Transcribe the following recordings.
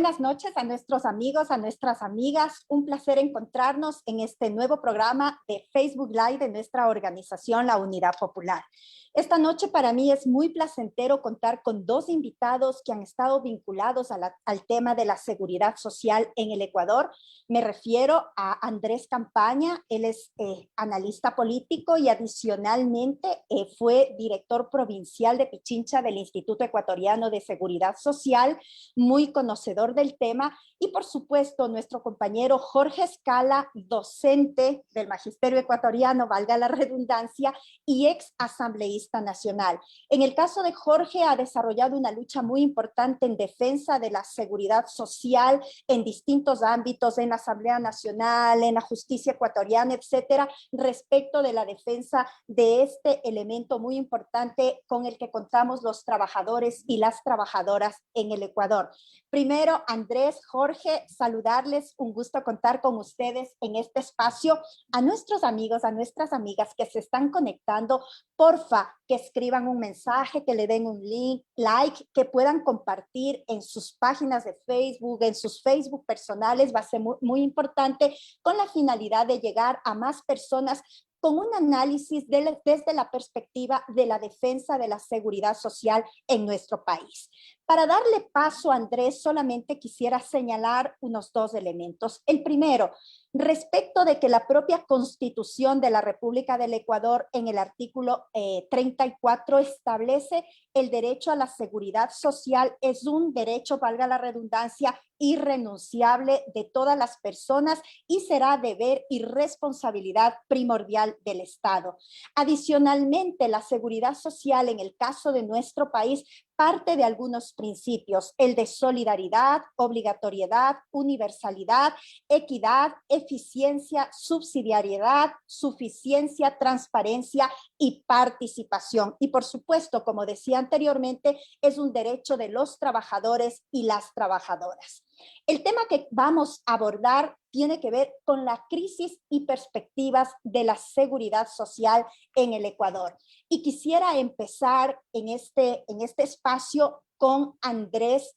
Buenas noches a nuestros amigos, a nuestras amigas. Un placer encontrarnos en este nuevo programa de Facebook Live de nuestra organización, la Unidad Popular. Esta noche para mí es muy placentero contar con dos invitados que han estado vinculados al tema de la seguridad social en el Ecuador. Me refiero a Andrés Campaña, él es analista político y adicionalmente fue director provincial de Pichincha del Instituto Ecuatoriano de Seguridad Social, muy conocedor del tema, y por supuesto nuestro compañero Jorge Escala, docente del Magisterio Ecuatoriano, valga la redundancia, y ex asambleísta nacional. En el caso de Jorge, ha desarrollado una lucha muy importante en defensa de la seguridad social en distintos ámbitos, en la Asamblea Nacional, en la justicia ecuatoriana, etcétera, respecto de la defensa de este elemento muy importante con el que contamos los trabajadores y las trabajadoras en el Ecuador. Primero, Andrés, Jorge, saludarles, un gusto contar con ustedes en este espacio. A nuestros amigos, a nuestras amigas que se están conectando, porfa, que escriban un mensaje, que le den un link, like, que puedan compartir en sus páginas de Facebook, en sus Facebook personales, va a ser muy importante, con la finalidad de llegar a más personas con un análisis desde la perspectiva de la defensa de la seguridad social en nuestro país. Para darle paso a Andrés, solamente quisiera señalar unos dos elementos. El primero, respecto de que la propia Constitución de la República del Ecuador en el artículo 34 establece el derecho a la seguridad social, es un derecho, valga la redundancia, irrenunciable de todas las personas y será deber y responsabilidad primordial del Estado. Adicionalmente, la seguridad social en el caso de nuestro país parte de algunos principios, el de solidaridad, obligatoriedad, universalidad, equidad, eficiencia, subsidiariedad, suficiencia, transparencia y participación. Y por supuesto, como decía anteriormente, es un derecho de los trabajadores y las trabajadoras. El tema que vamos a abordar tiene que ver con la crisis y perspectivas de la seguridad social en el Ecuador. Y quisiera empezar en este espacio con Andrés,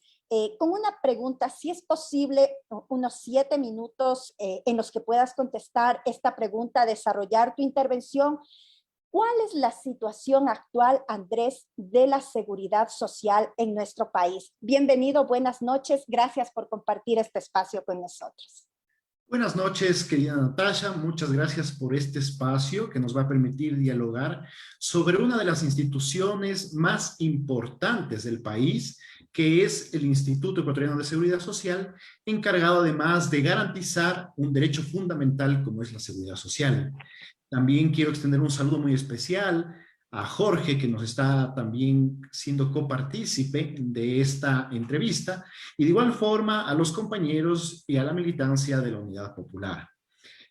con una pregunta, si es posible, unos 7 minutos en los que puedas contestar esta pregunta, desarrollar tu intervención. ¿Cuál es la situación actual, Andrés, de la seguridad social en nuestro país? Bienvenido, buenas noches, gracias por compartir este espacio con nosotros. Buenas noches, querida Natasha. Muchas gracias por este espacio que nos va a permitir dialogar sobre una de las instituciones más importantes del país, que es el Instituto Ecuatoriano de Seguridad Social, encargado además de garantizar un derecho fundamental como es la seguridad social. También quiero extender un saludo muy especial a Jorge, que nos está también siendo copartícipe de esta entrevista, y de igual forma a los compañeros y a la militancia de la Unidad Popular.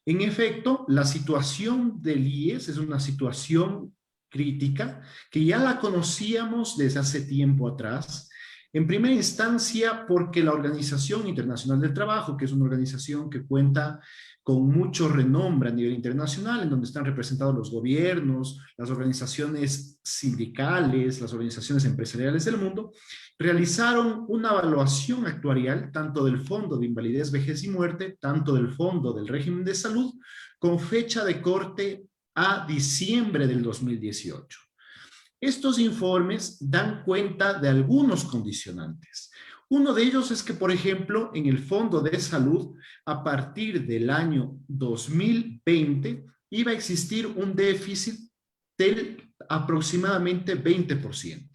En efecto, la situación del IES es una situación crítica que ya la conocíamos desde hace tiempo atrás. En primera instancia, porque la Organización Internacional del Trabajo, que es una organización que cuenta con mucho renombre a nivel internacional, en donde están representados los gobiernos, las organizaciones sindicales, las organizaciones empresariales del mundo, realizaron una evaluación actuarial tanto del Fondo de Invalidez, Vejez y Muerte, tanto del Fondo del Régimen de Salud, con fecha de corte a diciembre del 2018. Estos informes dan cuenta de algunos condicionantes. Uno de ellos es que, por ejemplo, en el Fondo de Salud, a partir del año 2020, iba a existir un déficit del aproximadamente 20%.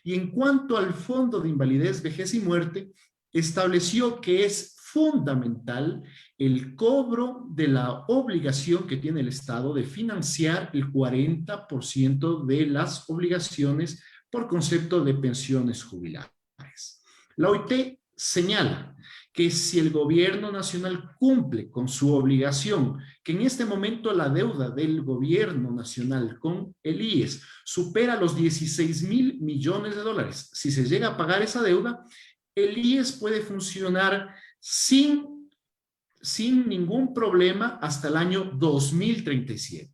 Y en cuanto al Fondo de Invalidez, Vejez y Muerte, estableció que es fundamental el cobro de la obligación que tiene el Estado de financiar el 40% de las obligaciones por concepto de pensiones jubilares. La OIT señala que si el gobierno nacional cumple con su obligación, que en este momento la deuda del gobierno nacional con el IES supera los 16.000 millones de dólares, si se llega a pagar esa deuda, el IES puede funcionar sin ningún problema hasta el año 2037.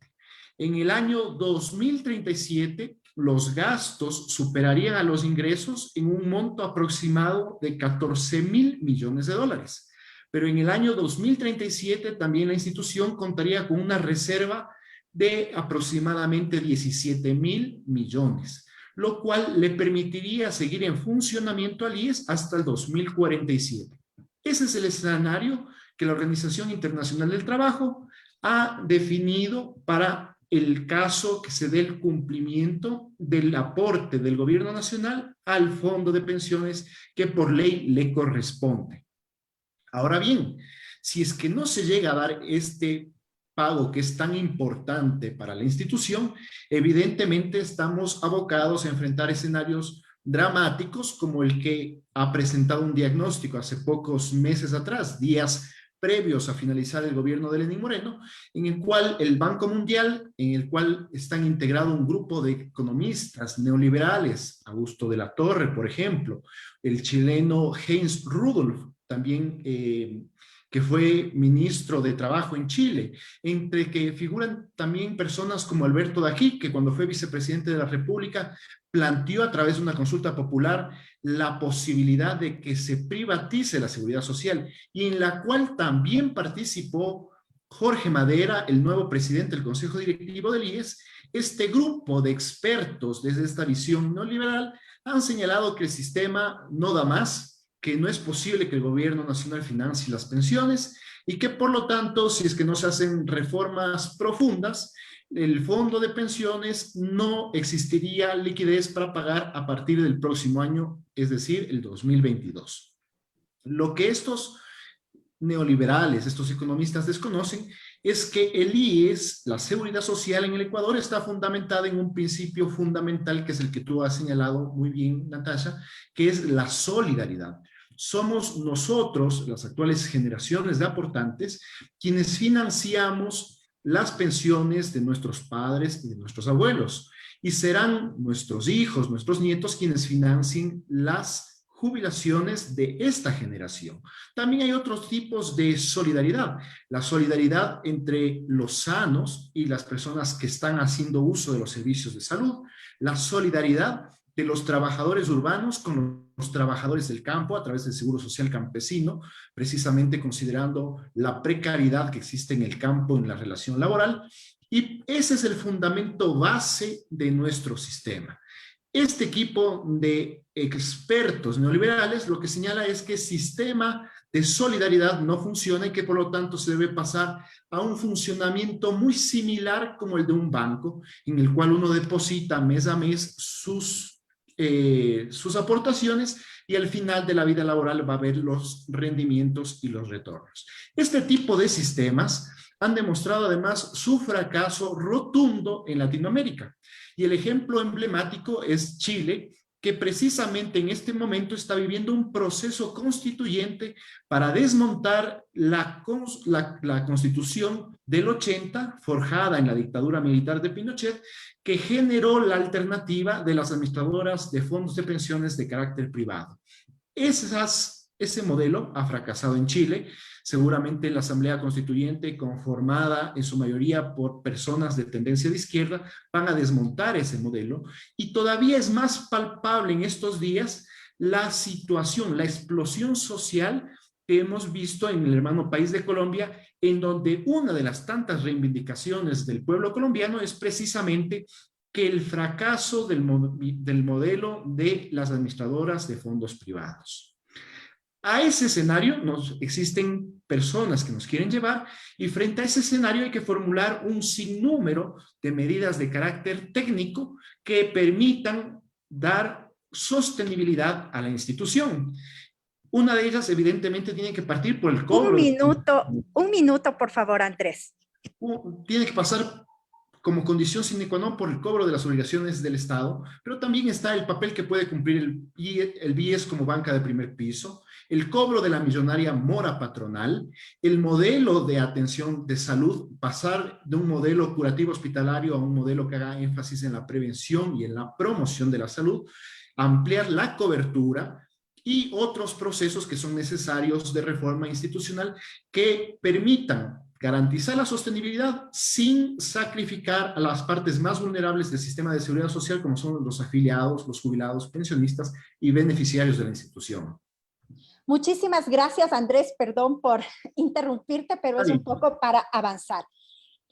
En el año 2037, los gastos superarían a los ingresos en un monto aproximado de 14.000 millones de dólares. Pero en el año 2037 también la institución contaría con una reserva de aproximadamente 17.000 millones, lo cual le permitiría seguir en funcionamiento al IES hasta el 2047. Ese es el escenario que la Organización Internacional del Trabajo ha definido para el caso que se dé el cumplimiento del aporte del gobierno nacional al fondo de pensiones que por ley le corresponde. Ahora bien, si es que no se llega a dar este pago que es tan importante para la institución, evidentemente estamos abocados a enfrentar escenarios dramáticos como el que ha presentado un diagnóstico hace pocos meses atrás, días previos a finalizar el gobierno de Lenín Moreno, en el cual el Banco Mundial, en el cual están integrado un grupo de economistas neoliberales, Augusto de la Torre, por ejemplo, el chileno Heinz Rudolph, también que fue ministro de Trabajo en Chile, entre que figuran también personas como Alberto Dají, que cuando fue vicepresidente de la República planteó a través de una consulta popular la posibilidad de que se privatice la seguridad social y en la cual también participó Jorge Madera, el nuevo presidente del Consejo Directivo del IES. Este grupo de expertos desde esta visión neoliberal han señalado que el sistema no da más, que no es posible que el gobierno nacional financie las pensiones y que por lo tanto, si es que no se hacen reformas profundas, el fondo de pensiones no existiría liquidez para pagar a partir del próximo año, es decir, el 2022. Lo que estos neoliberales, estos economistas desconocen, es que el IES, la seguridad social en el Ecuador, está fundamentada en un principio fundamental que es el que tú has señalado muy bien, Natasha, que es la solidaridad. Somos nosotros, las actuales generaciones de aportantes, quienes financiamos las pensiones de nuestros padres y de nuestros abuelos. Y serán nuestros hijos, nuestros nietos, quienes financien las jubilaciones de esta generación. También hay otros tipos de solidaridad. La solidaridad entre los sanos y las personas que están haciendo uso de los servicios de salud. La solidaridad de los trabajadores urbanos con los trabajadores del campo a través del Seguro Social Campesino, precisamente considerando la precariedad que existe en el campo en la relación laboral. Y ese es el fundamento base de nuestro sistema. Este equipo de expertos neoliberales lo que señala es que el sistema de solidaridad no funciona y que por lo tanto se debe pasar a un funcionamiento muy similar como el de un banco, en el cual uno deposita mes a mes sus aportaciones y al final de la vida laboral va a ver los rendimientos y los retornos. Este tipo de sistemas han demostrado además su fracaso rotundo en Latinoamérica. Y el ejemplo emblemático es Chile, que precisamente en este momento está viviendo un proceso constituyente para desmontar la Constitución del 80, forjada en la dictadura militar de Pinochet, que generó la alternativa de las administradoras de fondos de pensiones de carácter privado. Ese modelo ha fracasado en Chile. Seguramente la Asamblea Constituyente, conformada en su mayoría por personas de tendencia de izquierda, van a desmontar ese modelo y todavía es más palpable en estos días la situación, la explosión social que hemos visto en el hermano país de Colombia, en donde una de las tantas reivindicaciones del pueblo colombiano es precisamente que el fracaso del modelo de las administradoras de fondos privados. A ese escenario existen personas que nos quieren llevar y frente a ese escenario hay que formular un sinnúmero de medidas de carácter técnico que permitan dar sostenibilidad a la institución. Una de ellas, evidentemente, tiene que partir por el cobro. Un minuto, por favor, Andrés. Tiene que pasar como condición sine qua non por el cobro de las obligaciones del Estado, pero también está el papel que puede cumplir el BIES como banca de primer piso, el cobro de la millonaria mora patronal, el modelo de atención de salud, pasar de un modelo curativo hospitalario a un modelo que haga énfasis en la prevención y en la promoción de la salud, ampliar la cobertura y otros procesos que son necesarios de reforma institucional que permitan garantizar la sostenibilidad sin sacrificar a las partes más vulnerables del sistema de seguridad social, como son los afiliados, los jubilados, pensionistas y beneficiarios de la institución. Muchísimas gracias, Andrés. Perdón por interrumpirte, pero es un poco para avanzar.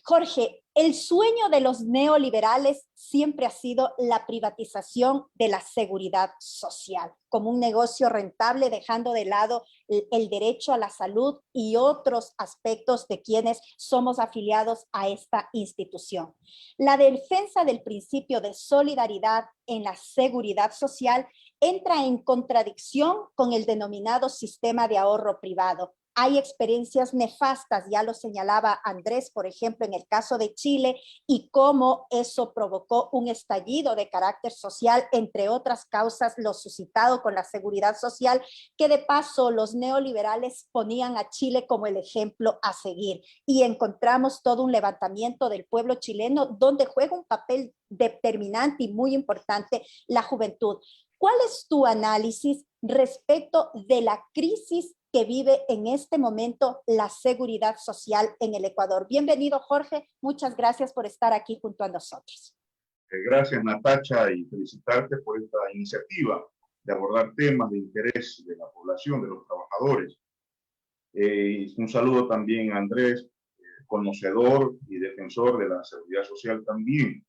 Jorge, el sueño de los neoliberales siempre ha sido la privatización de la seguridad social, como un negocio rentable, dejando de lado el derecho a la salud y otros aspectos de quienes somos afiliados a esta institución. La defensa del principio de solidaridad en la seguridad social entra en contradicción con el denominado sistema de ahorro privado. Hay experiencias nefastas, ya lo señalaba Andrés, por ejemplo, en el caso de Chile, y cómo eso provocó un estallido de carácter social, entre otras causas, lo suscitado con la seguridad social, que de paso los neoliberales ponían a Chile como el ejemplo a seguir. Y encontramos todo un levantamiento del pueblo chileno, donde juega un papel determinante y muy importante la juventud. ¿Cuál es tu análisis respecto de la crisis que vive en este momento la seguridad social en el Ecuador? Bienvenido, Jorge. Muchas gracias por estar aquí junto a nosotros. Gracias, Natacha, y felicitarte por esta iniciativa de abordar temas de interés de la población, de los trabajadores. Un saludo también a Andrés, conocedor y defensor de la seguridad social también.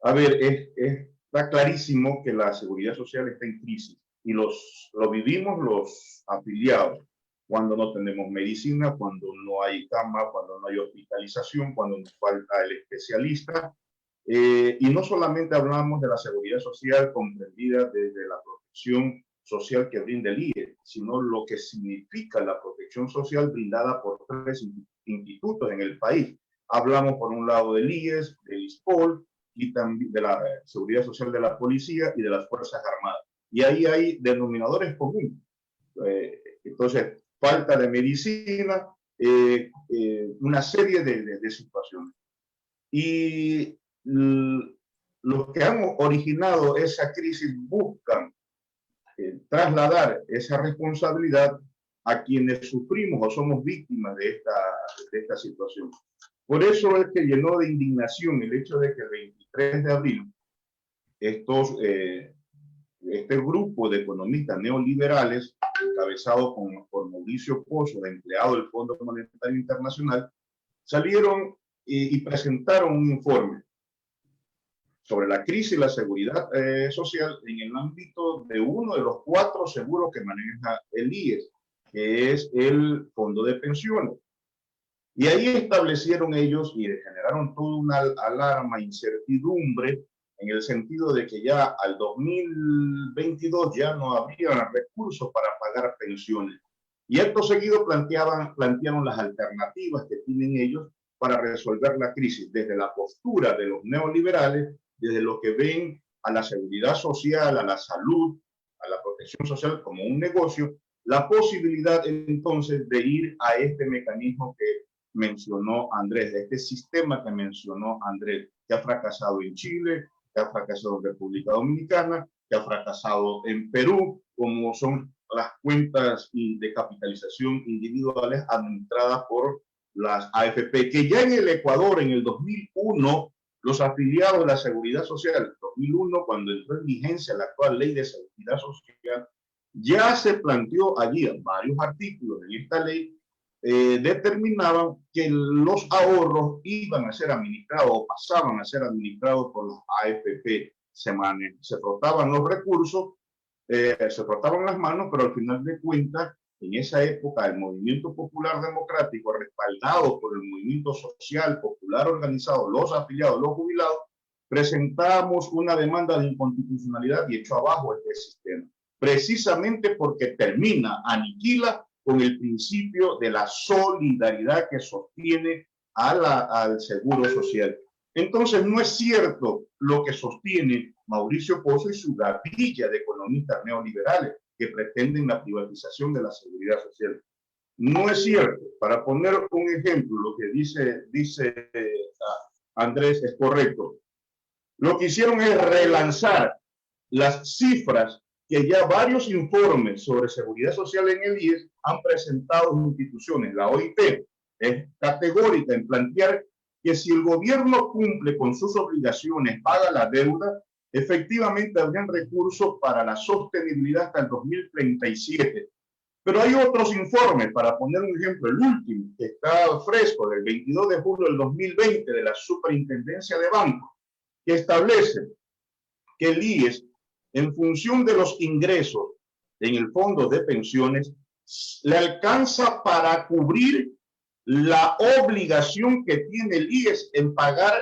A ver, está clarísimo que la seguridad social está en crisis y lo vivimos los afiliados cuando no tenemos medicina, cuando no hay cama, cuando no hay hospitalización, cuando nos falta el especialista. Y no solamente hablamos de la seguridad social comprendida desde la protección social que brinda el IES, sino lo que significa la protección social brindada por 3 institutos en el país. Hablamos por un lado del IES, del ISPOL, y también de la seguridad social de la policía y de las Fuerzas Armadas. Y ahí hay denominadores comunes. Entonces, falta de medicina, una serie de situaciones. Y los que han originado esa crisis buscan trasladar esa responsabilidad a quienes sufrimos o somos víctimas de esta situación. Por eso es que llenó de indignación el hecho de que el 23 de abril este grupo de economistas neoliberales, encabezado por Mauricio Pozo, empleado del Fondo Monetario Internacional, salieron y presentaron un informe sobre la crisis y la seguridad social en el ámbito de uno de los 4 seguros que maneja el IES, que es el Fondo de Pensiones. Y ahí establecieron ellos y generaron toda una alarma, incertidumbre, en el sentido de que ya al 2022 ya no habría recursos para pagar pensiones. Y acto seguido plantearon las alternativas que tienen ellos para resolver la crisis, desde la postura de los neoliberales, desde lo que ven a la seguridad social, a la salud, a la protección social como un negocio, la posibilidad entonces de ir a este mecanismo que mencionó Andrés, de este sistema que mencionó Andrés, que ha fracasado en Chile, que ha fracasado en República Dominicana, que ha fracasado en Perú, como son las cuentas de capitalización individuales administradas por las AFP, que ya en el Ecuador, en el 2001, los afiliados de la Seguridad Social, 2001, cuando entró en vigencia la actual Ley de Seguridad Social, ya se planteó allí en varios artículos de esta ley, determinaban que los ahorros iban a ser administrados o pasaban a ser administrados por las AFP. Se frotaban los recursos, se frotaban las manos, pero al final de cuentas, en esa época, el Movimiento Popular Democrático, respaldado por el Movimiento Social Popular organizado, los afiliados, los jubilados, presentamos una demanda de inconstitucionalidad y echó abajo este sistema, precisamente porque termina, aniquila con el principio de la solidaridad que sostiene al seguro social. Entonces, no es cierto lo que sostiene Mauricio Pozo y su gavilla de economistas neoliberales que pretenden la privatización de la seguridad social. No es cierto. Para poner un ejemplo, lo que dice Andrés es correcto. Lo que hicieron es relanzar las cifras que ya varios informes sobre seguridad social en el IES han presentado instituciones, la OIT, es categórica en plantear que si el gobierno cumple con sus obligaciones, paga la deuda, efectivamente habrían recursos para la sostenibilidad hasta el 2037. Pero hay otros informes, para poner un ejemplo, el último, que está fresco, del 22 de julio del 2020, de la Superintendencia de Bancos, que establece que el IES, en función de los ingresos en el fondo de pensiones, le alcanza para cubrir la obligación que tiene el IES en pagar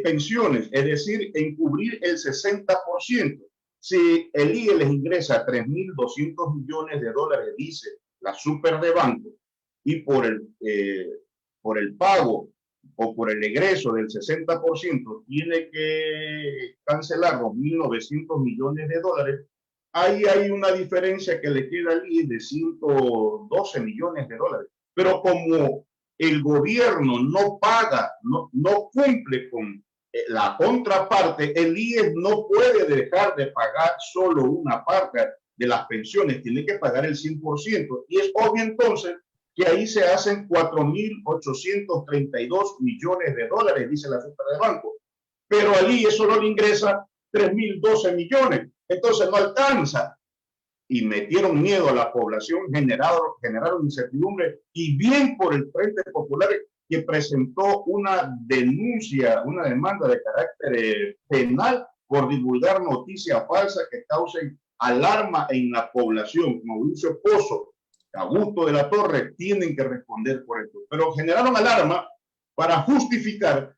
pensiones, es decir, en cubrir el 60%. Si el IES les ingresa 3.200 millones de dólares, dice la super de banco, y por el pago o por el egreso del 60% tiene que cancelar los 1.900 millones de dólares, ahí hay una diferencia que le queda al IES de 112 millones de dólares. Pero como el gobierno no paga, no cumple con la contraparte, el IES no puede dejar de pagar solo una parte de las pensiones, tiene que pagar el 100%. Y es obvio entonces que ahí se hacen 4.832 millones de dólares, dice la Super de Banco. Pero al IES solo le ingresa 3.012 millones. Entonces no alcanza. Y metieron miedo a la población, generaron incertidumbre, y bien por el Frente Popular, que presentó una denuncia, una demanda de carácter penal por divulgar noticias falsas que causen alarma en la población. Mauricio Pozo, Augusto de la Torre, tienen que responder por esto. Pero generaron alarma para justificar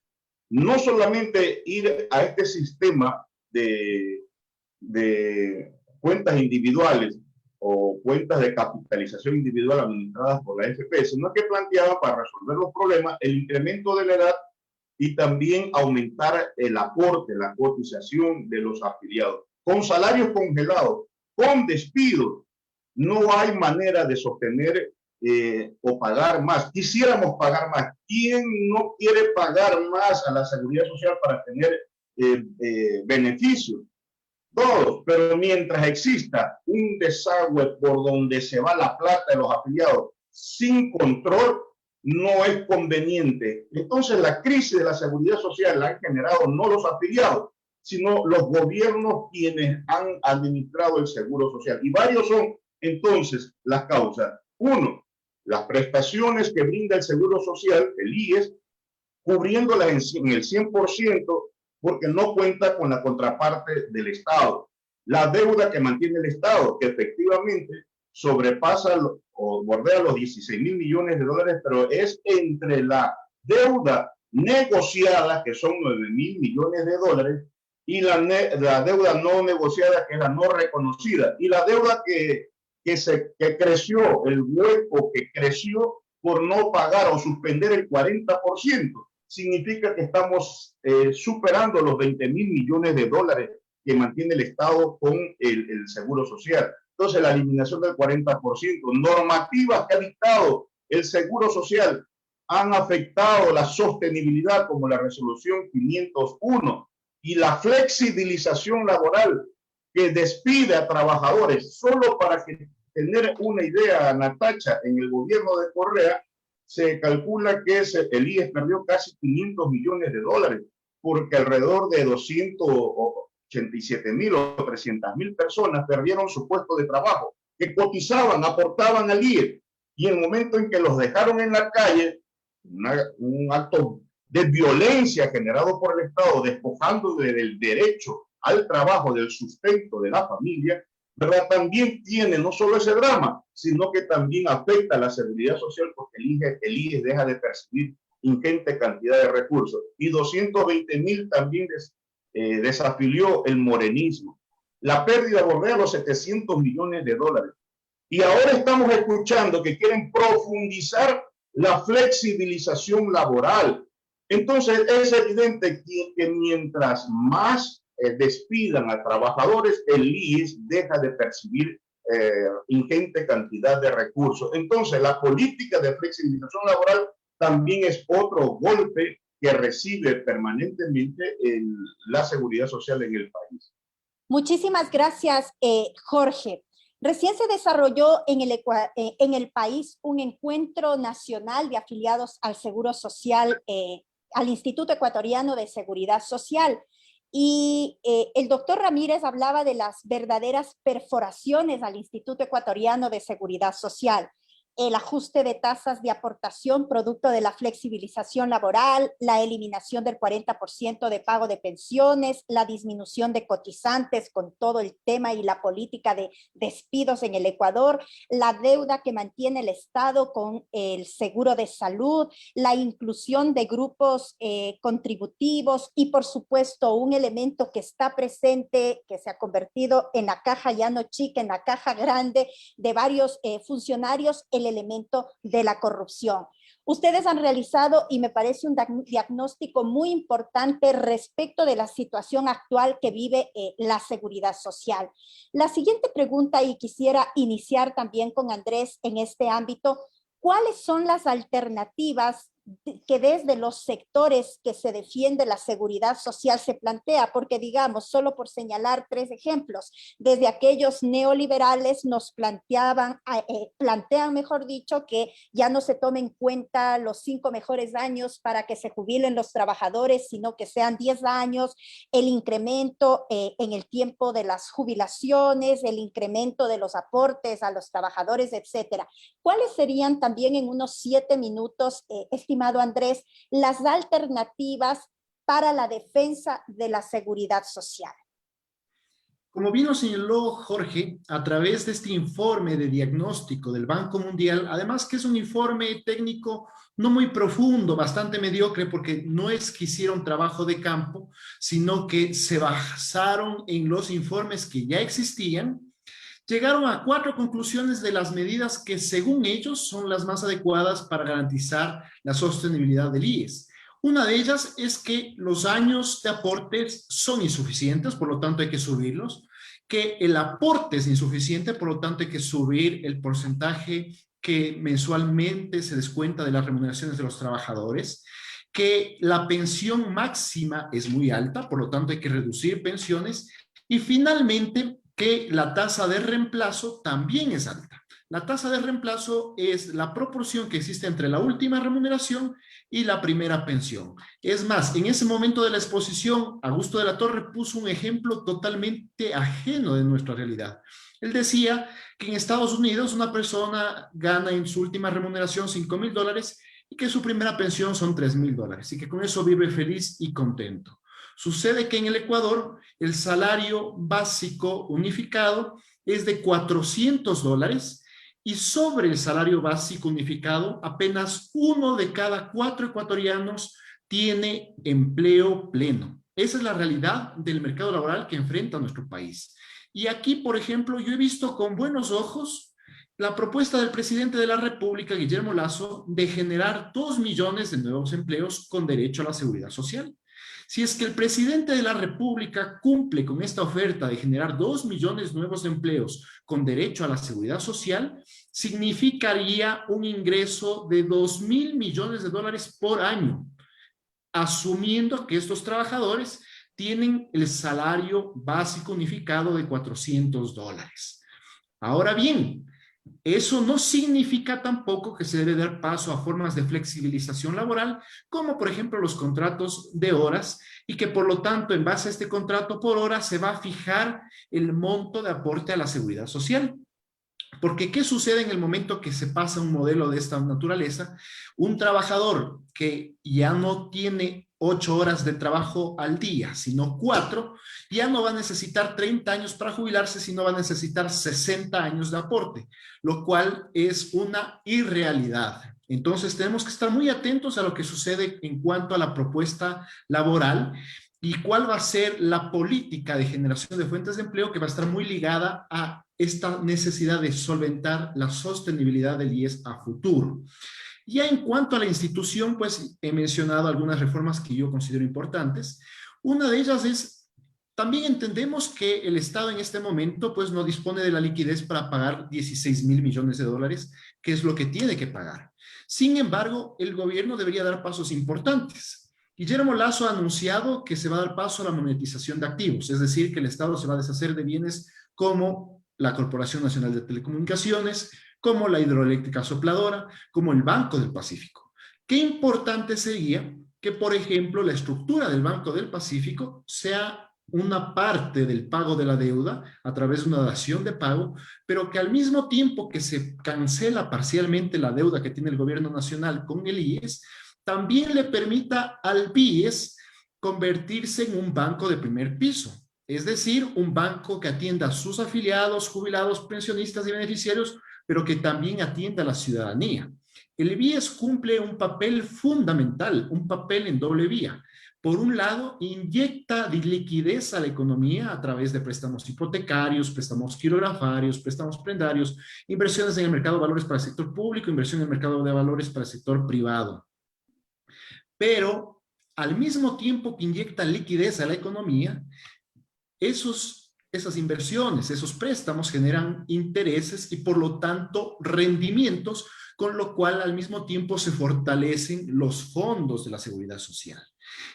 no solamente ir a este sistema de cuentas individuales o cuentas de capitalización individual administradas por la AFP, sino que planteaba para resolver los problemas el incremento de la edad y también aumentar el aporte, la cotización de los afiliados. Con salarios congelados, con despidos, no hay manera de sostener o pagar más. Quisiéramos pagar más. ¿Quién no quiere pagar más a la seguridad social para tener beneficios? Todos, pero mientras exista un desagüe por donde se va la plata de los afiliados sin control, no es conveniente. Entonces la crisis de la seguridad social la han generado no los afiliados, sino los gobiernos quienes han administrado el seguro social. Y varios son entonces las causas. Uno, las prestaciones que brinda el seguro social, el IES, cubriéndolas en el 100%, porque no cuenta con la contraparte del Estado. La deuda que mantiene el Estado, que efectivamente sobrepasa o bordea los 16.000 millones de dólares, pero es entre la deuda negociada, que son 9.000 millones de dólares, y la deuda no negociada, que es la no reconocida, y la deuda que creció, el hueco que creció por no pagar o suspender el 40%. Significa que estamos superando los 20.000 millones de dólares que mantiene el Estado con el Seguro Social. Entonces, la eliminación del 40%, normativas que ha dictado el Seguro Social han afectado la sostenibilidad, como la resolución 501, y la flexibilización laboral que despide a trabajadores. Solo para tener una idea, Natacha, en el gobierno de Correa, se calcula que el IES perdió casi 500 millones de dólares, porque alrededor de 287.000 o 300.000 personas perdieron su puesto de trabajo, que cotizaban, aportaban al IES, y en el momento en que los dejaron en la calle, un acto de violencia generado por el Estado, despojando del derecho al trabajo, del sustento de la familia, ¿verdad? También tiene no solo ese drama, sino que también afecta a la seguridad social, porque el IES deja de percibir ingente cantidad de recursos. Y 220.000 también desafilió el morenismo. La pérdida bordea los 700 millones de dólares. Y ahora estamos escuchando que quieren profundizar la flexibilización laboral. Entonces es evidente que mientras más despidan a trabajadores, el IES deja de percibir ingente cantidad de recursos. Entonces, la política de flexibilización laboral también es otro golpe que recibe permanentemente la seguridad social en el país. Muchísimas gracias, Jorge. Recién se desarrolló en el país un encuentro nacional de afiliados al Seguro Social, al Instituto Ecuatoriano de Seguridad Social. Y el doctor Ramírez hablaba de las verdaderas perforaciones al Instituto Ecuatoriano de Seguridad Social: el ajuste de tasas de aportación producto de la flexibilización laboral, la eliminación del 40% de pago de pensiones, la disminución de cotizantes con todo el tema y la política de despidos en el Ecuador, la deuda que mantiene el Estado con el seguro de salud, la inclusión de grupos contributivos y, por supuesto, un elemento que está presente, que se ha convertido en la caja ya no chica, en la caja grande de varios funcionarios, el elemento de la corrupción. Ustedes han realizado, y me parece un diagnóstico muy importante respecto de la situación actual que vive la seguridad social. La siguiente pregunta, y quisiera iniciar también con Andrés en este ámbito: ¿cuáles son las alternativas que desde los sectores que se defiende la seguridad social se plantea? Porque, digamos, solo por señalar 3 ejemplos, desde aquellos neoliberales nos plantean, mejor dicho, que ya no se tomen en cuenta los 5 mejores años para que se jubilen los trabajadores, sino que sean 10 años, el incremento en el tiempo de las jubilaciones, el incremento de los aportes a los trabajadores, etcétera. ¿Cuáles serían también, en unos 7 minutos, estimado Andrés, las alternativas para la defensa de la seguridad social? Como bien lo señaló Jorge, a través de este informe de diagnóstico del Banco Mundial, además que es un informe técnico no muy profundo, bastante mediocre, porque no es que hicieron trabajo de campo, sino que se basaron en los informes que ya existían. Llegaron a 4 conclusiones de las medidas que, según ellos, son las más adecuadas para garantizar la sostenibilidad del IES. Una de ellas es que los años de aportes son insuficientes, por lo tanto hay que subirlos, que el aporte es insuficiente, por lo tanto hay que subir el porcentaje que mensualmente se descuenta de las remuneraciones de los trabajadores, que la pensión máxima es muy alta, por lo tanto hay que reducir pensiones, y finalmente que la tasa de reemplazo también es alta. La tasa de reemplazo es la proporción que existe entre la última remuneración y la primera pensión. Es más, en ese momento de la exposición, Augusto de la Torre puso un ejemplo totalmente ajeno de nuestra realidad. Él decía que en Estados Unidos una persona gana en su última remuneración $5,000 y que su primera pensión son $3,000 y que con eso vive feliz y contento. Sucede que en el Ecuador el salario básico unificado es de $400 y sobre el salario básico unificado apenas 1 de cada 4 ecuatorianos tiene empleo pleno. Esa es la realidad del mercado laboral que enfrenta nuestro país. Y aquí, por ejemplo, yo he visto con buenos ojos la propuesta del presidente de la República, Guillermo Lasso, de generar 2 millones de nuevos empleos con derecho a la seguridad social. Si es que el presidente de la República cumple con esta oferta de generar 2 millones nuevos de empleos con derecho a la seguridad social, significaría un ingreso de $2,000 millones por año, asumiendo que estos trabajadores tienen el salario básico unificado de $400. Ahora bien, eso no significa tampoco que se debe dar paso a formas de flexibilización laboral, como por ejemplo los contratos de horas, y que por lo tanto en base a este contrato por hora se va a fijar el monto de aporte a la seguridad social. Porque ¿qué sucede en el momento que se pasa un modelo de esta naturaleza? Un trabajador que ya no tiene 8 horas de trabajo al día, sino 4, ya no va a necesitar 30 años para jubilarse, sino va a necesitar 60 años de aporte, lo cual es una irrealidad. Entonces tenemos que estar muy atentos a lo que sucede en cuanto a la propuesta laboral y cuál va a ser la política de generación de fuentes de empleo, que va a estar muy ligada a esta necesidad de solventar la sostenibilidad del IES a futuro. Ya en cuanto a la institución, pues he mencionado algunas reformas que yo considero importantes. Una de ellas es, también entendemos que el Estado en este momento pues no dispone de la liquidez para pagar $16,000 millones, que es lo que tiene que pagar. Sin embargo, el gobierno debería dar pasos importantes. Guillermo Lasso ha anunciado que se va a dar paso a la monetización de activos, es decir, que el Estado se va a deshacer de bienes como la Corporación Nacional de Telecomunicaciones, como la Hidroeléctrica Sopladora, como el Banco del Pacífico. Qué importante sería que, por ejemplo, la estructura del Banco del Pacífico sea una parte del pago de la deuda a través de una dación de pago, pero que al mismo tiempo que se cancela parcialmente la deuda que tiene el gobierno nacional con el IES, también le permita al BIES convertirse en un banco de primer piso. Es decir, un banco que atienda a sus afiliados, jubilados, pensionistas y beneficiarios, pero que también atienda a la ciudadanía. El BIES cumple un papel fundamental, un papel en doble vía. Por un lado, inyecta liquidez a la economía a través de préstamos hipotecarios, préstamos quirografarios, préstamos prendarios, inversiones en el mercado de valores para el sector público, inversión en el mercado de valores para el sector privado. Pero al mismo tiempo que inyecta liquidez a la economía, esas inversiones, esos préstamos generan intereses y por lo tanto rendimientos, con lo cual al mismo tiempo se fortalecen los fondos de la seguridad social.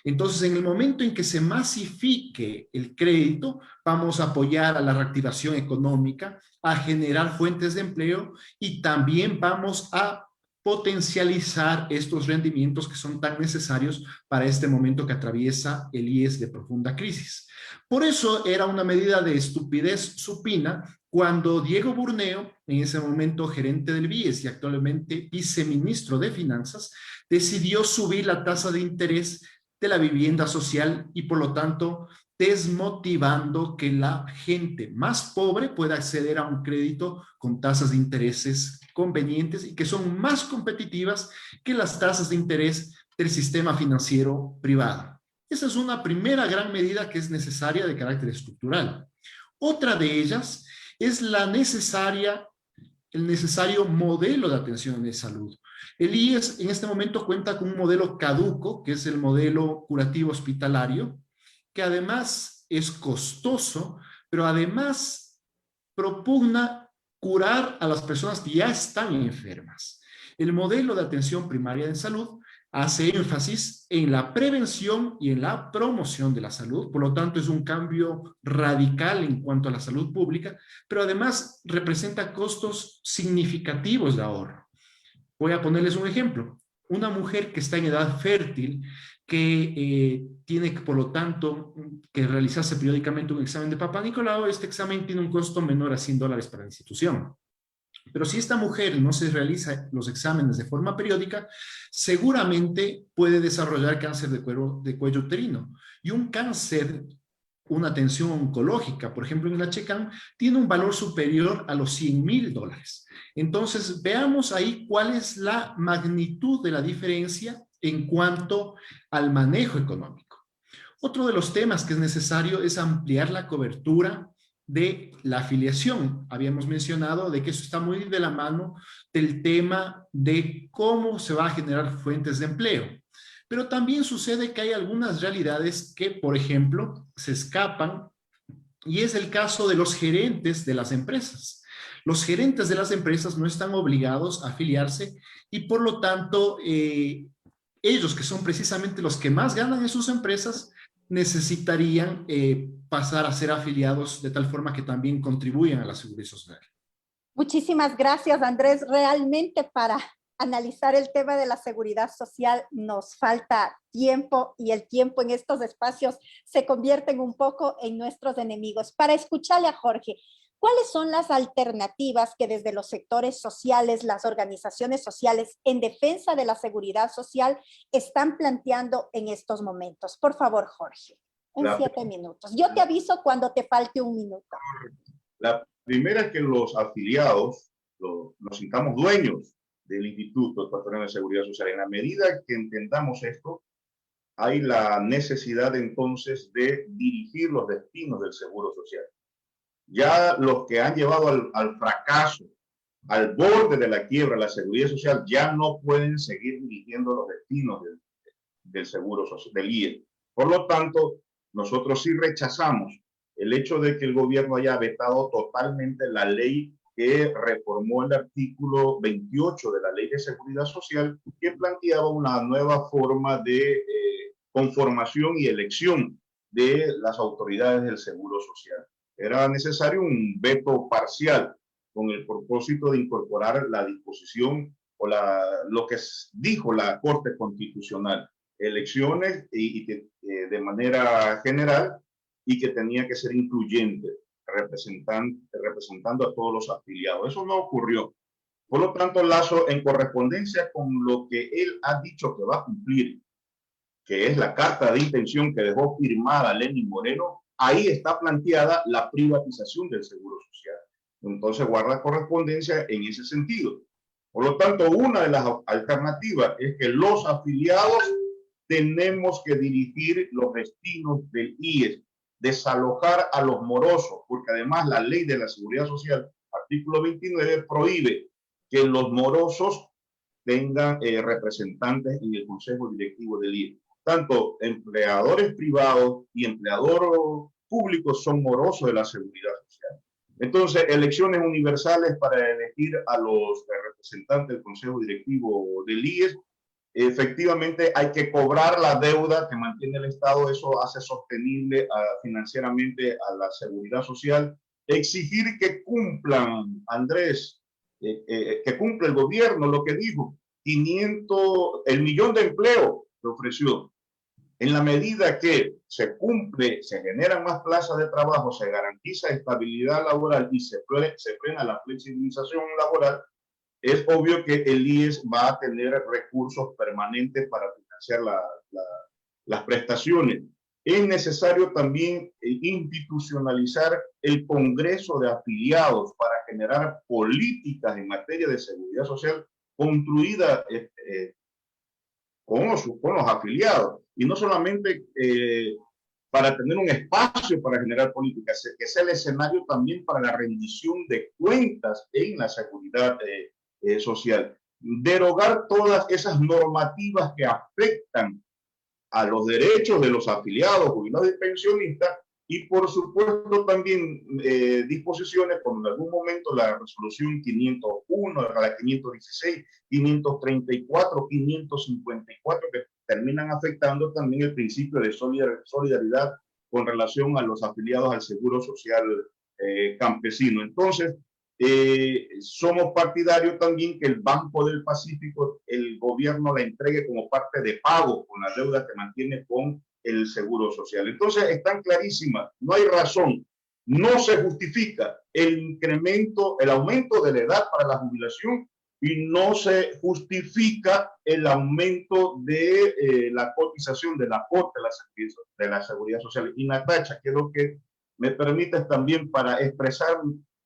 Entonces, en el momento en que se masifique el crédito, vamos a apoyar a la reactivación económica, a generar fuentes de empleo y también vamos a potencializar estos rendimientos que son tan necesarios para este momento que atraviesa el IES de profunda crisis. Por eso era una medida de estupidez supina cuando Diego Burneo, en ese momento gerente del BIES y actualmente viceministro de Finanzas, decidió subir la tasa de interés de la vivienda social y por lo tanto desmotivando que la gente más pobre pueda acceder a un crédito con tasas de intereses convenientes y que son más competitivas que las tasas de interés del sistema financiero privado. Esa es una primera gran medida que es necesaria de carácter estructural. Otra de ellas es el necesario modelo de atención de salud. El IES en este momento cuenta con un modelo caduco, que es el modelo curativo hospitalario, que además es costoso, pero además propugna curar a las personas que ya están enfermas. El modelo de atención primaria de salud hace énfasis en la prevención y en la promoción de la salud, por lo tanto es un cambio radical en cuanto a la salud pública, pero además representa costos significativos de ahorro. Voy a ponerles un ejemplo. Una mujer que está en edad fértil, que tiene, por lo tanto, que realizarse periódicamente un examen de Papá Nicolau, este examen tiene un costo menor a $100 para la institución. Pero si esta mujer no se realiza los exámenes de forma periódica, seguramente puede desarrollar cáncer de cuello uterino. Y un cáncer, una atención oncológica, por ejemplo en la Checam, tiene un valor superior a los $100,000. Entonces, veamos ahí cuál es la magnitud de la diferencia en cuanto al manejo económico. Otro de los temas que es necesario es ampliar la cobertura de la afiliación. Habíamos mencionado de que eso está muy de la mano del tema de cómo se va a generar fuentes de empleo. Pero también sucede que hay algunas realidades que, por ejemplo, se escapan, y es el caso de los gerentes de las empresas. Los gerentes de las empresas no están obligados a afiliarse y por lo tanto ellos, que son precisamente los que más ganan en sus empresas, necesitarían pasar a ser afiliados de tal forma que también contribuyan a la seguridad social. Muchísimas gracias, Andrés. Realmente para analizar el tema de la seguridad social nos falta tiempo y el tiempo en estos espacios se convierten un poco en nuestros enemigos. Para escucharle a Jorge, ¿cuáles son las alternativas que desde los sectores sociales, las organizaciones sociales en defensa de la seguridad social están planteando en estos momentos? Por favor, Jorge, en 7 minutos. Yo te aviso cuando te falte 1 minuto. La primera es que los afiliados nos sintamos dueños del Instituto Ecuatoriano de Seguridad Social. En la medida que entendamos esto, hay la necesidad entonces de dirigir los destinos del seguro social. Ya los que han llevado al fracaso, al borde de la quiebra, la seguridad social, ya no pueden seguir dirigiendo los destinos del seguro social, del IE. Por lo tanto, nosotros sí rechazamos el hecho de que el gobierno haya vetado totalmente la ley que reformó el artículo 28 de la Ley de Seguridad Social, que planteaba una nueva forma de conformación y elección de las autoridades del Seguro Social. Era necesario un veto parcial con el propósito de incorporar la disposición o lo que dijo la Corte Constitucional, elecciones de manera general y que tenía que ser incluyente, representando a todos los afiliados. Eso no ocurrió. Por lo tanto, Lazo, en correspondencia con lo que él ha dicho que va a cumplir, que es la carta de intención que dejó firmada Lenín Moreno, ahí está planteada la privatización del Seguro Social. Entonces guarda correspondencia en ese sentido. Por lo tanto, una de las alternativas es que los afiliados tenemos que dirigir los destinos del IES, desalojar a los morosos, porque además la ley de la Seguridad Social, artículo 29, prohíbe que los morosos tengan representantes en el Consejo Directivo del IES. Tanto empleadores privados y empleadores públicos son morosos de la Seguridad Social. Entonces, elecciones universales para elegir a los representantes del Consejo Directivo del IES. Efectivamente, hay que cobrar la deuda que mantiene el Estado. Eso hace sostenible financieramente a la Seguridad Social. Exigir que cumplan, Andrés, que cumpla el gobierno lo que dijo. El 1.000.000 de empleo que ofreció. En la medida que se cumple, se generan más plazas de trabajo, se garantiza estabilidad laboral y se frena la flexibilización laboral, es obvio que el IES va a tener recursos permanentes para financiar las prestaciones. Es necesario también institucionalizar el Congreso de Afiliados para generar políticas en materia de seguridad social construidas con los afiliados. Y no solamente para tener un espacio para generar políticas, que sea el escenario también para la rendición de cuentas en la seguridad social. Derogar todas esas normativas que afectan a los derechos de los afiliados, jubilados y pensionistas, y por supuesto también disposiciones, como en algún momento la resolución 501, la 516, 534, 554, que terminan afectando también el principio de solidaridad con relación a los afiliados al Seguro Social campesino. Entonces, somos partidarios también que el Banco del Pacífico, el gobierno la entregue como parte de pago con la deuda que mantiene con el Seguro Social. Entonces, están clarísimas, no hay razón, no se justifica el incremento, el aumento de la edad para la jubilación y no se justifica el aumento de la cotización del aporte de la Seguridad Social. Y Natacha, quiero que me permitas también para expresar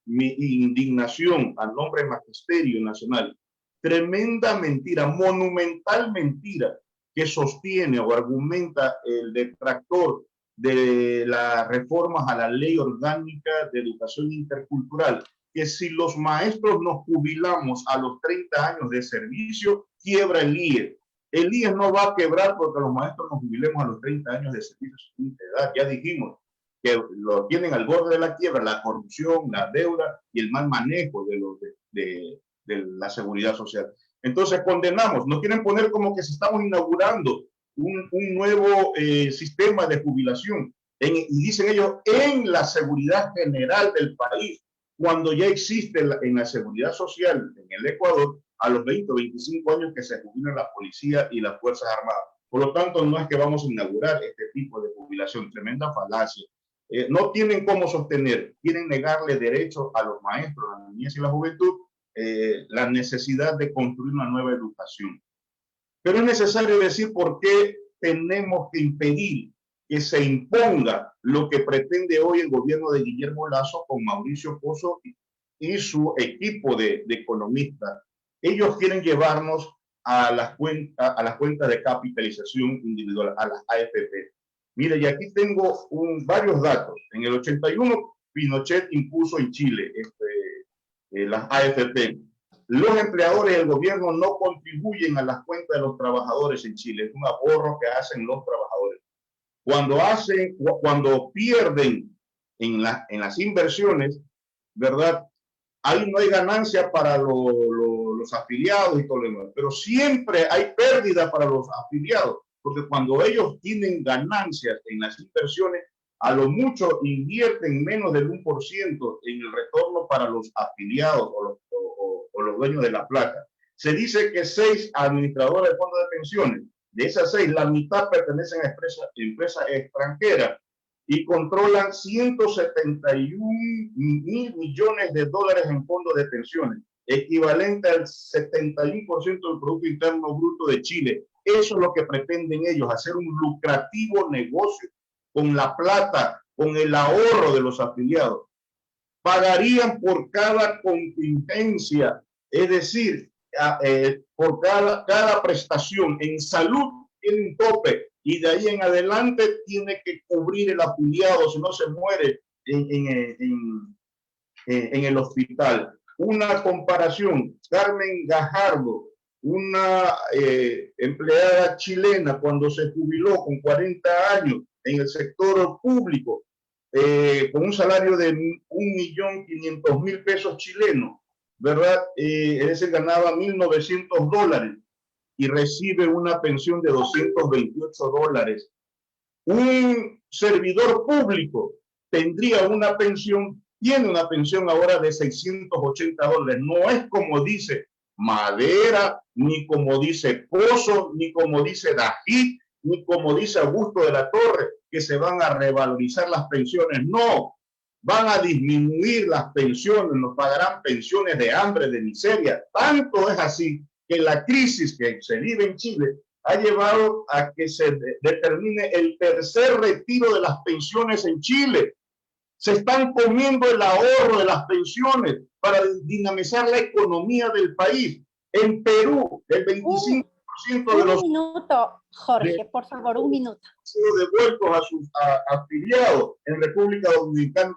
mi indignación al nombre del Magisterio Nacional. Tremenda mentira, monumental mentira que sostiene o argumenta el detractor de las reformas a la Ley Orgánica de Educación Intercultural, que si los maestros nos jubilamos a los 30 años de servicio, quiebra el IES. El IES no va a quebrar porque los maestros nos jubilemos a los 30 años de servicio de edad. Ya dijimos que lo tienen al borde de la quiebra, la corrupción, la deuda y el mal manejo de la seguridad social. Entonces condenamos, nos quieren poner como que si estamos inaugurando un nuevo sistema de jubilación, y dicen ellos, en la seguridad general del país, cuando ya existe en la seguridad social en el Ecuador, a los 20 o 25 años que se jubilan la policía y las Fuerzas Armadas. Por lo tanto, no es que vamos a inaugurar este tipo de jubilación, tremenda falacia. No tienen cómo sostener, quieren negarle derechos a los maestros, a la niñez y la juventud, la necesidad de construir una nueva educación. Pero es necesario decir por qué tenemos que impedir que se imponga lo que pretende hoy el gobierno de Guillermo Lasso con Mauricio Pozo y su equipo de economistas. Ellos quieren llevarnos a las cuentas de capitalización individual, a las AFP. Mire, y aquí tengo varios datos. En el 81, Pinochet impuso en Chile las AFP. Los empleadores del gobierno no contribuyen a las cuentas de los trabajadores en Chile. Es un ahorro que hacen los trabajadores. Cuando pierden en las inversiones, ¿verdad? Ahí no hay ganancia para los afiliados y todo lo demás. Pero siempre hay pérdida para los afiliados. Porque cuando ellos tienen ganancias en las inversiones, a lo mucho invierten menos del 1% en el retorno para los afiliados o los dueños de la plata. Se dice que 6 administradores de fondos de pensiones, de esas 6, la mitad pertenecen a empresas extranjeras y controlan 171 mil millones de dólares en fondos de pensiones, equivalente al 71% del Producto Interno Bruto de Chile. Eso es lo que pretenden ellos, hacer un lucrativo negocio con la plata, con el ahorro de los afiliados. Pagarían por cada contingencia, es decir, por cada prestación. En salud tiene un tope y de ahí en adelante tiene que cubrir el afiliado, si no se muere en el hospital. Una comparación, Carmen Gajardo, una empleada chilena, cuando se jubiló con 40 años en el sector público, con un salario de 1.500.000 pesos chilenos, ¿verdad? Ese ganaba $1.900 y recibe una pensión de $228. Un servidor público tendría una pensión, tiene una pensión ahora de $680. No es como dice Madera, ni como dice Pozo, ni como dice Dají, ni como dice Augusto de la Torre, que se van a revalorizar las pensiones. No, van a disminuir las pensiones, nos pagarán pensiones de hambre, de miseria. Tanto es así que la crisis que se vive en Chile ha llevado a que se determine el tercer retiro de las pensiones en Chile. Se están comiendo el ahorro de las pensiones para dinamizar la economía del país. En Perú, el 25% de los... Un minuto, Jorge, por favor, un minuto. Han sido devueltos a sus afiliados. En República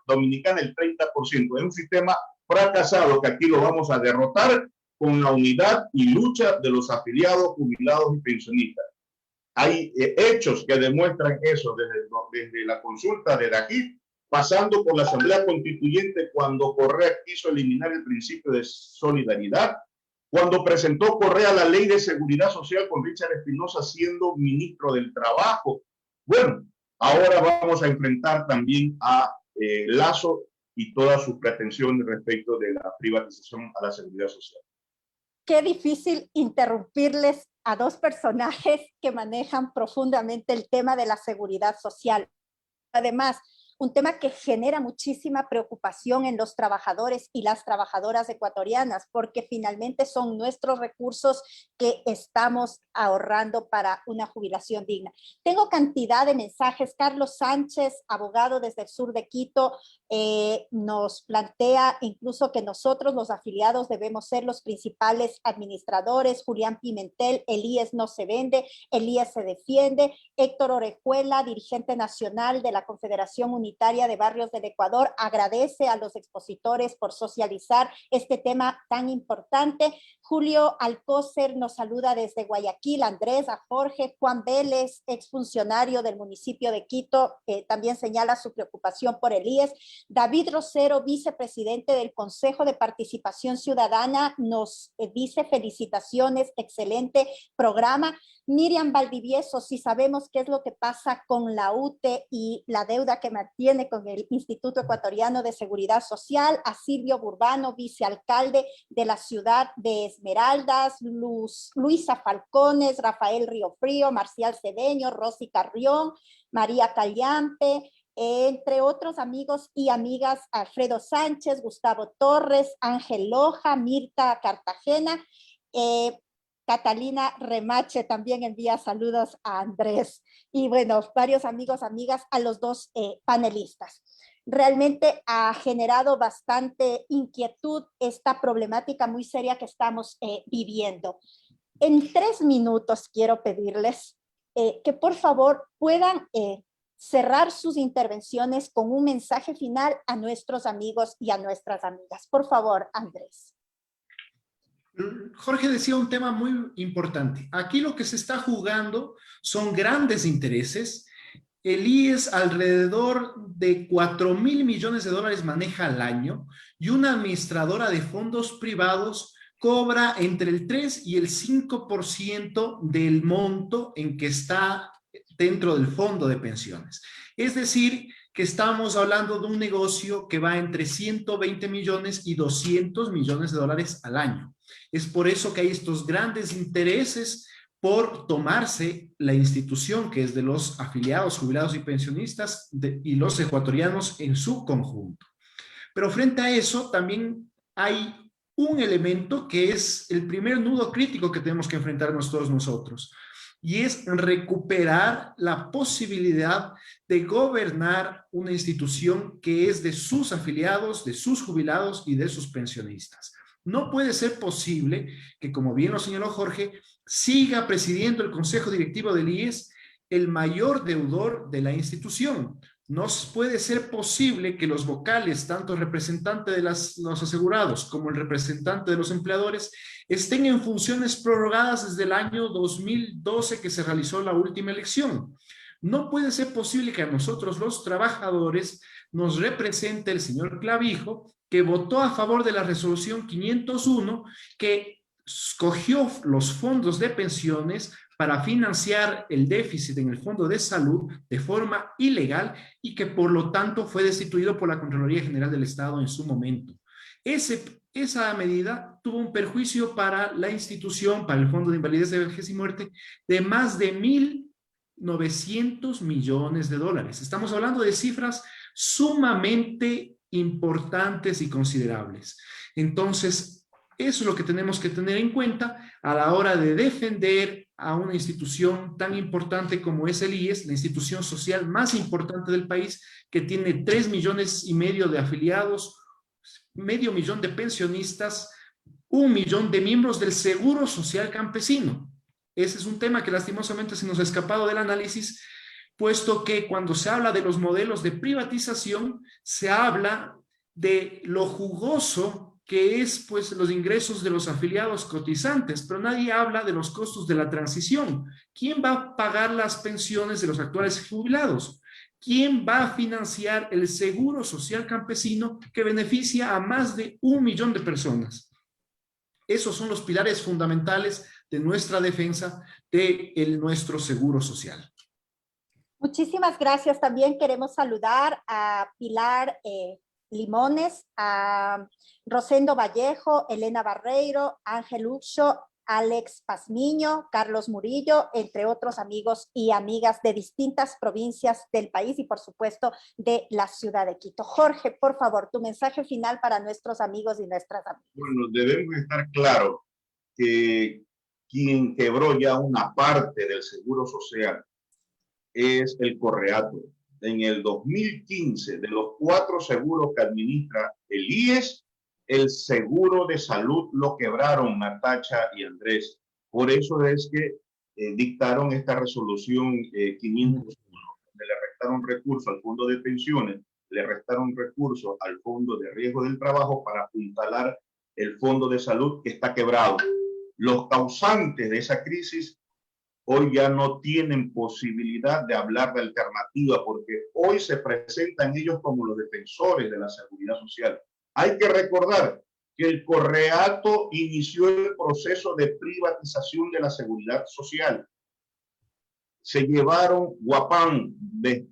Dominicana el 30%. Es un sistema fracasado que aquí lo vamos a derrotar con la unidad y lucha de los afiliados, jubilados y pensionistas. Hay hechos que demuestran eso desde la consulta de Dají, pasando por la Asamblea Constituyente cuando Correa quiso eliminar el principio de solidaridad, cuando presentó Correa la Ley de Seguridad Social con Richard Espinosa siendo ministro del Trabajo. Bueno, ahora vamos a enfrentar también a Lasso y todas sus pretensiones respecto de la privatización a la seguridad social. Qué difícil interrumpirles a dos personajes que manejan profundamente el tema de la seguridad social. Además, un tema que genera muchísima preocupación en los trabajadores y las trabajadoras ecuatorianas, porque finalmente son nuestros recursos que estamos ahorrando para una jubilación digna. Tengo cantidad de mensajes. Carlos Sánchez, abogado desde el sur de Quito, nos plantea incluso que nosotros, los afiliados, debemos ser los principales administradores. Julián Pimentel, el IES no se vende, el IES se defiende. Héctor Orejuela, dirigente nacional de la Confederación Unitaria de Barrios del Ecuador, agradece a los expositores por socializar este tema tan importante. Julio Alcócer nos saluda desde Guayaquil. Andrés, a Jorge. Juan Vélez, exfuncionario del municipio de Quito, también señala su preocupación por el IES. David Rosero, vicepresidente del Consejo de Participación Ciudadana, nos dice felicitaciones, excelente programa. Miriam Valdivieso, si sabemos qué es lo que pasa con la UTE y la deuda que mantiene con el Instituto Ecuatoriano de Seguridad Social. A Silvio Burbano, vicealcalde de la ciudad de Esmeraldas. Luisa Falcones, Rafael Riofrío, Marcial Cedeño, Rosy Carrión, María Callampe, entre otros amigos y amigas, Alfredo Sánchez, Gustavo Torres, Ángel Loja, Mirta Cartagena. Catalina Remache también envía saludos a Andrés. Y bueno, varios amigos, amigas, a los dos panelistas. Realmente ha generado bastante inquietud esta problemática muy seria que estamos viviendo. En 3 minutos quiero pedirles que por favor puedan cerrar sus intervenciones con un mensaje final a nuestros amigos y a nuestras amigas. Por favor, Andrés. Jorge decía un tema muy importante. Aquí lo que se está jugando son grandes intereses. El IES alrededor de 4.000 millones de dólares maneja al año y una administradora de fondos privados cobra entre el 3 y el 5% del monto en que está dentro del fondo de pensiones. Es decir, que estamos hablando de un negocio que va entre 120 millones y 200 millones de dólares al año. Es por eso que hay estos grandes intereses por tomarse la institución, que es de los afiliados, jubilados y pensionistas y los ecuatorianos en su conjunto. Pero frente a eso también hay un elemento que es el primer nudo crítico que tenemos que enfrentarnos todos nosotros, y es recuperar la posibilidad de gobernar una institución que es de sus afiliados, de sus jubilados y de sus pensionistas. No puede ser posible que, como bien lo señaló Jorge, siga presidiendo el Consejo Directivo del IES el mayor deudor de la institución. No puede ser posible que los vocales, tanto el representante de los asegurados como el representante de los empleadores, estén en funciones prorrogadas desde el año 2012 que se realizó la última elección. No puede ser posible que a nosotros los trabajadores nos represente el señor Clavijo, que votó a favor de la resolución 501, que cogió los fondos de pensiones para financiar el déficit en el Fondo de Salud de forma ilegal y que por lo tanto fue destituido por la Contraloría General del Estado en su momento. Esa medida tuvo un perjuicio para la institución, para el Fondo de Invalidez, de Vejez y Muerte, de más de 1.900 millones de dólares. Estamos hablando de cifras sumamente importantes y considerables. Entonces, eso es lo que tenemos que tener en cuenta a la hora de defender a una institución tan importante como es el IES, la institución social más importante del país, que tiene 3,5 millones de afiliados, 500,000 de pensionistas, 1 millón de miembros del Seguro Social Campesino. Ese es un tema que lastimosamente se nos ha escapado del análisis, puesto que cuando se habla de los modelos de privatización, se habla de lo jugoso que es pues los ingresos de los afiliados cotizantes, pero nadie habla de los costos de la transición. ¿Quién va a pagar las pensiones de los actuales jubilados? ¿Quién va a financiar el Seguro Social Campesino que beneficia a más de 1 millón de personas? Esos son los pilares fundamentales de nuestra defensa de nuestro seguro social. Muchísimas gracias. También queremos saludar a Pilar Limones, a Rosendo Vallejo, Elena Barreiro, Ángel Uxo, Alex Pazmiño, Carlos Murillo, entre otros amigos y amigas de distintas provincias del país y por supuesto de la ciudad de Quito. Jorge, por favor, tu mensaje final para nuestros amigos y nuestras amigas. Bueno, debemos estar claros que quien quebró ya una parte del seguro social es el Correato. En el 2015, de los 4 seguros que administra el IES, el seguro de salud lo quebraron Natacha y Andrés. Por eso es que dictaron esta resolución 501. Le restaron recursos al fondo de pensiones, le restaron recursos al fondo de riesgo del trabajo para apuntalar el fondo de salud que está quebrado. Los causantes de esa crisis hoy ya no tienen posibilidad de hablar de alternativa porque hoy se presentan ellos como los defensores de la seguridad social. Hay que recordar que el Correato inició el proceso de privatización de la seguridad social. Se llevaron Guapán,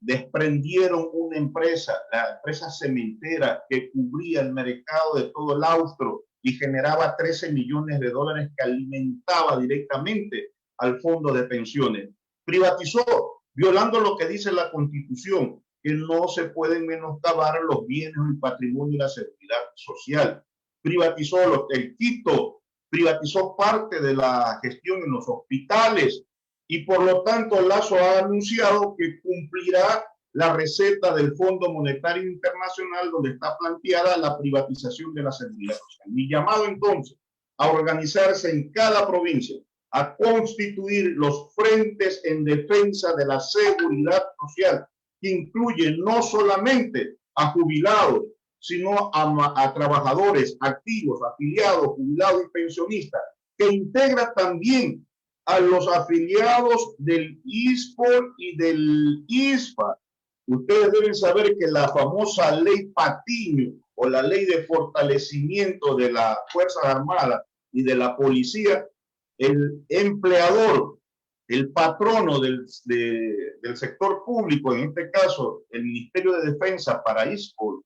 desprendieron una empresa, la empresa cementera que cubría el mercado de todo el austro y generaba 13 millones de dólares que alimentaba directamente al fondo de pensiones. Privatizó, violando lo que dice la Constitución, que no se pueden menoscabar los bienes y patrimonio de la seguridad social. Privatizó el Quito, privatizó parte de la gestión en los hospitales y por lo tanto Lazo ha anunciado que cumplirá la receta del Fondo Monetario Internacional donde está planteada la privatización de la seguridad social. Mi llamado entonces a organizarse en cada provincia, a constituir los frentes en defensa de la seguridad social, que incluye no solamente a jubilados, sino a trabajadores activos, afiliados, jubilados y pensionistas, que integra también a los afiliados del ISPOL y del ISPA. Ustedes deben saber que la famosa ley Patiño o la ley de fortalecimiento de las Fuerzas Armadas y de la policía, el empleador el patrono del sector público, en este caso el Ministerio de Defensa para ISPOL,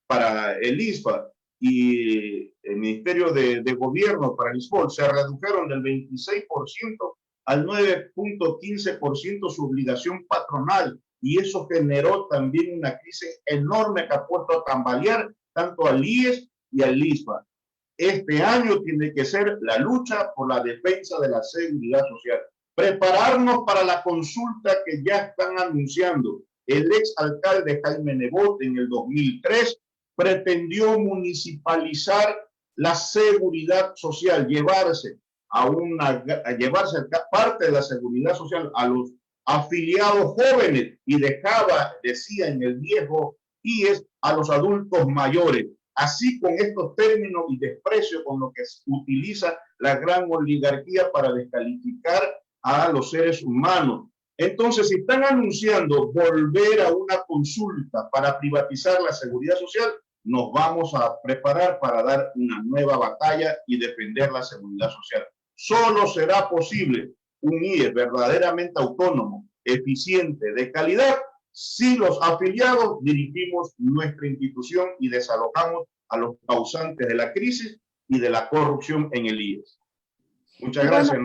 para el ISPA, y el Ministerio de Gobierno para el ISPOL, se redujeron del 26% al 9.15% su obligación patronal, y eso generó también una crisis enorme que ha puesto a tambalear tanto al IES y al ISPA. Este año tiene que ser la lucha por la defensa de la seguridad social. Prepararnos para la consulta que ya están anunciando. El ex alcalde Jaime Nebot en el 2003 pretendió municipalizar la seguridad social, llevarse parte de la seguridad social a los afiliados jóvenes y dejaba, decía en el viejo IES, a los adultos mayores. Así, con estos términos y desprecio con lo que utiliza la gran oligarquía para descalificar a los seres humanos. Entonces, si están anunciando volver a una consulta para privatizar la seguridad social, nos vamos a preparar para dar una nueva batalla y defender la seguridad social. Solo será posible un IES verdaderamente autónomo, eficiente, de calidad, si los afiliados dirigimos nuestra institución y desalojamos a los causantes de la crisis y de la corrupción en el IES. Muchas gracias.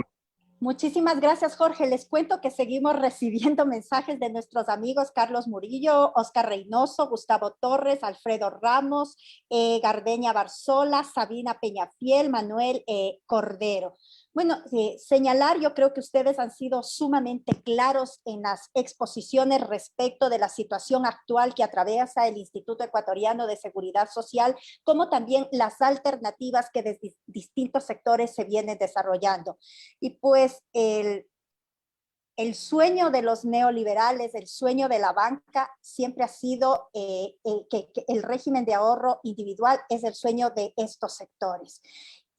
Muchísimas gracias, Jorge. Les cuento que seguimos recibiendo mensajes de nuestros amigos Carlos Murillo, Oscar Reynoso, Gustavo Torres, Alfredo Ramos, Gardeña Barzola, Sabina Peñafiel, Manuel Cordero. Bueno, señalar, yo creo que ustedes han sido sumamente claros en las exposiciones respecto de la situación actual que atraviesa el Instituto Ecuatoriano de Seguridad Social, como también las alternativas que desde distintos sectores se vienen desarrollando. Y pues el sueño de los neoliberales, el sueño de la banca, siempre ha sido que el régimen de ahorro individual es el sueño de estos sectores.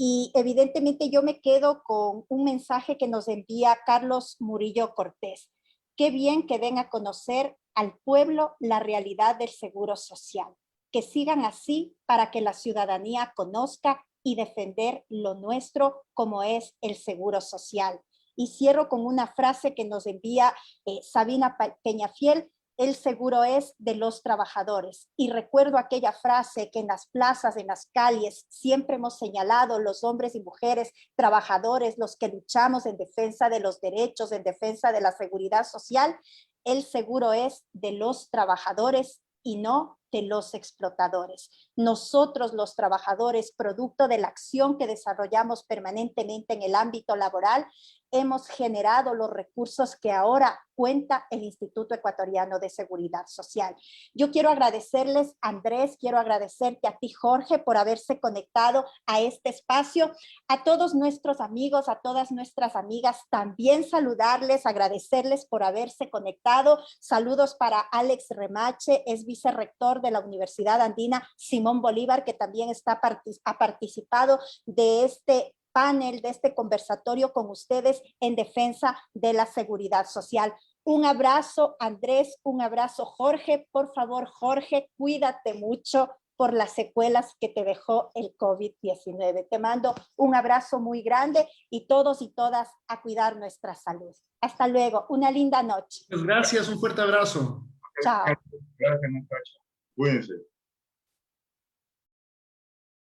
Y evidentemente yo me quedo con un mensaje que nos envía Carlos Murillo Cortés. Qué bien que den a conocer al pueblo la realidad del seguro social. Que sigan así para que la ciudadanía conozca y defender lo nuestro como es el seguro social. Y cierro con una frase que nos envía Sabina Peñafiel: el seguro es de los trabajadores. Y recuerdo aquella frase que en las plazas, en las calles, siempre hemos señalado, los hombres y mujeres trabajadores, los que luchamos en defensa de los derechos, en defensa de la seguridad social. El seguro es de los trabajadores y no de los explotadores. Nosotros, los trabajadores, producto de la acción que desarrollamos permanentemente en el ámbito laboral, hemos generado los recursos que ahora cuenta el Instituto Ecuatoriano de Seguridad Social. Yo quiero agradecerles, Andrés, quiero agradecerte a ti, Jorge, por haberse conectado a este espacio, a todos nuestros amigos, a todas nuestras amigas, también saludarles, agradecerles por haberse conectado. Saludos para Alex Remache, es vicerrector de la Universidad Andina Simón Bolívar, que también ha participado de este panel, de este conversatorio con ustedes en defensa de la seguridad social. Un abrazo, Andrés, un abrazo, Jorge. Por favor, Jorge, cuídate mucho por las secuelas que te dejó el COVID-19. Te mando un abrazo muy grande y todos y todas a cuidar nuestra salud. Hasta luego, una linda noche. Gracias, un fuerte abrazo. Chao. Gracias, muchachos. Cuídense.